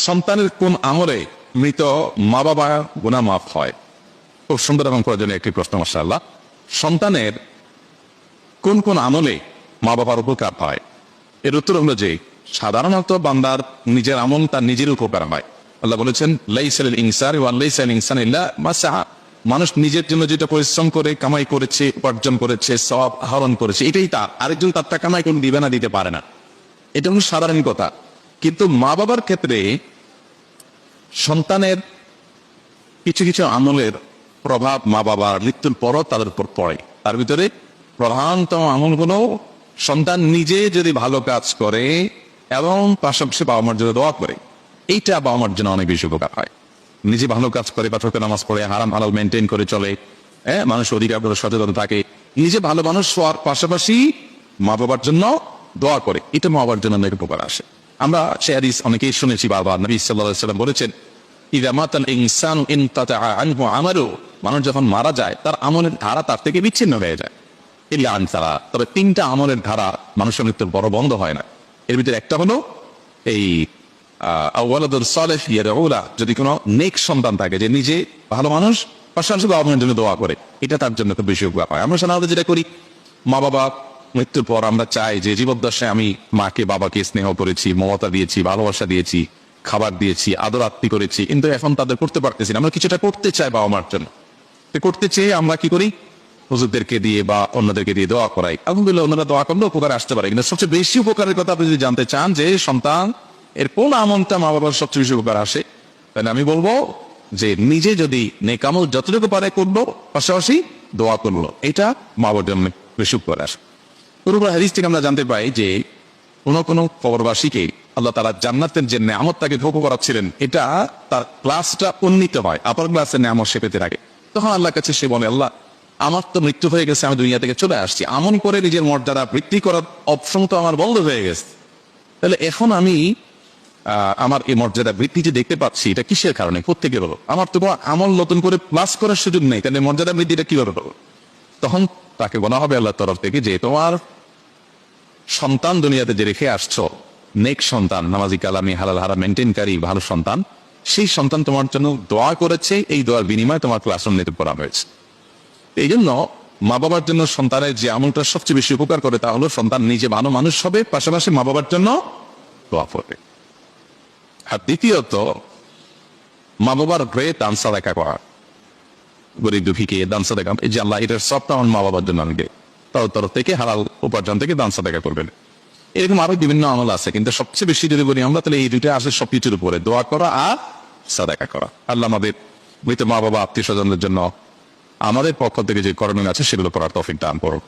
সন্তানের কোন আমলে মৃত মা বাবা গুনাহ মাফ হয়? খুব সুন্দর এবং প্রয়োজনীয় একটি প্রশ্ন। মাশাআল্লাহ। সন্তানের কোন কোন আমলে মা বাবার উপকার হয়? এর উত্তর হলো যে সাধারণত বান্দার নিজের আমল তার নিজের উপকার হয়। আল্লাহ বলেছেন লাইসাল ইনসানি ওয়া লাইসাল ইনসান ইল্লা মা সাআ। মানুষ নিজের জন্য যেটা পরিশ্রম করে কামাই করেছে, উপার্জন করেছে, সওয়াব আহরণ করেছে, এটাই তার। আরেকজন তারটা কামাই করে দিবে না, দিতে পারে না। এটা হলো সাধারণ কথা। কিন্তু মা বাবার ক্ষেত্রে সন্তানের কিছু কিছু আমলের প্রভাব মা বাবার মৃত্যুর পরও তাদের উপর পড়ে। তার ভিতরে প্রধানতম আমলগুলো সন্তান নিজে যদি ভালো কাজ করে এবং পাশাপাশি বাবা মার জন্য দোয়া করে, এইটা বাবা মার জন্য অনেক বেশি উপকার হয়। নিজে ভালো কাজ করে, পাঁচ ওয়াক্ত নামাজ পড়ে, হারাম হালাল মেনটেন করে চলে, মানুষ অধিকার সচেতন থাকে, নিজে ভালো মানুষ হওয়ার পাশাপাশি মা বাবার জন্য দোয়া করে, এটা মা বাবার জন্য অনেক উপকার আসে। আমরা সে হাদিস অনেকেই শুনেছি বারবার। নবী সাল্লাল্লাহু আলাইহি ওয়াসাল্লাম বলেছেন ইযা মাতাল ইনসানু ইনকাতাআ আনহু আমালু, মানুষ যখন মারা যায় তার আমলের ধারা তার থেকে বিচ্ছিন্ন হয়ে যায়। ইল্লা আন সালা, তবে তিনটা আমলের ধারা মানুষের মৃত্যুর বড় বন্ধ হয় না। এর ভিতরে একটা হলো এই আওয়ালাদুল সালেহ ইয়াদউ লা, যদি কোনো নেক সন্তান থাকে যে নিজে ভালো মানুষ পাশাপাশি বাবা মায়ের জন্য দোয়া করে, এটা তার জন্য খুব বেশি উপকার হয়। আমরা সাধারণত যেটা করি, মা বাবা মৃত্যুর পর আমরা চাই যে জীবদ্দশায় আমি মাকে বাবাকে স্নেহ করেছি, মমতা দিয়েছি, ভালোবাসা দিয়েছি, খাবার দিয়েছি, আদর আত্মি করেছি, কিন্তু এখন তাদের করতে পারতেছি না। আমরা কিছুটা করতে চাই বাবা মার জন্য। করতে চেয়ে আমরা কি করি, হুজুরদেরকে দিয়ে বা অন্যদেরকে দিয়ে দোয়া করাই। আলহামদুলিল্লাহ, ওনারা দোয়া করলে উপকার আসতে পারে। কিন্তু সবচেয়ে বেশি উপকারের কথা আপনি যদি জানতে চান যে সন্তান এর কোন আমলটা মা বাবার সবচেয়ে বেশি উপকার আসে, তাহলে আমি বলবো যে নিজে যদি নেক আমল যতটুকু পারে করলো, পাশাপাশি দোয়া করলো, এটা মা বাবার জন্য বেশি উপকার আসে। পুরো হাদিস থেকে আমরা জানতে পাই যে কোনো কবরবাসীকে আল্লাহ তাআলা জান্নাতের যে নেয়ামত তাকে ভোগ করাচ্ছিলেন, এটা তার ক্লাসটা উন্নীত হয়, আপার ক্লাসের নেয়ামত সে পেতে থাকে। তখন আল্লাহর কাছে সে বলে, আল্লাহ আমার তো মৃত্যু হয়ে গেছে, আমি দুনিয়া থেকে চলে আসছি, আমল করে নিজের মর্যাদা বৃদ্ধি করার অপশন তো আমার বন্ধ হয়ে গেছে, তাহলে এখন আমি আমার এই মর্যাদা বৃদ্ধি যে দেখতে পাচ্ছি, এটা কিসের কারণে, কোত্থেকে হলো? আমার তো কোনো আমল নতুন করে প্লাস করার সুযোগ নেই, তাহলে মর্যাদা বৃদ্ধিটা কিভাবে হলো? তখন তাকে বলা হবে আল্লাহর তরফ থেকে যে তোমার সন্তান দুনিয়াতে যে রেখে আসছো, নেক সন্তান, নামাজি কালামি হালাল হারাম মেনটেনকারী ভালো সন্তান, সেই সন্তান তোমার জন্য দোয়া করেছে, এই দোয়ার বিনিময়ে তোমার ক্লাস উন্নীত করা হয়েছে। এই জন্য মা বাবার জন্য সন্তানের যে আমলটা সবচেয়ে বেশি উপকার করে তা হলো সন্তান নিজে ভালো মানুষ হবে, পাশাপাশি মা বাবার জন্য দোয়া করবে। আর দ্বিতীয়ত, মা বাবার হয়ে দান সাদাকা করা, গরিব দুঃখীকে দান সাদাকা, এই যে আল্লাহ এটার সবটা আমার মা বাবার জন্য আনবে, তার তরফ থেকে হালাল উপার্জন থেকে দান সাদাকা করবেন। এরকম আরো বিভিন্ন আমল আছে, কিন্তু সবচেয়ে বেশি যদি বলি আমরা, তাহলে এই দুইটা আসে সবকিছুর উপরে, দোয়া করা আর সাদাকা করা। আল্লাহ আমাদের মৃত মা বাবা আত্মীয় স্বজনদের জন্য আমাদের পক্ষ থেকে যে করণীয় আছে সেগুলো করার তৌফিক দান করুন।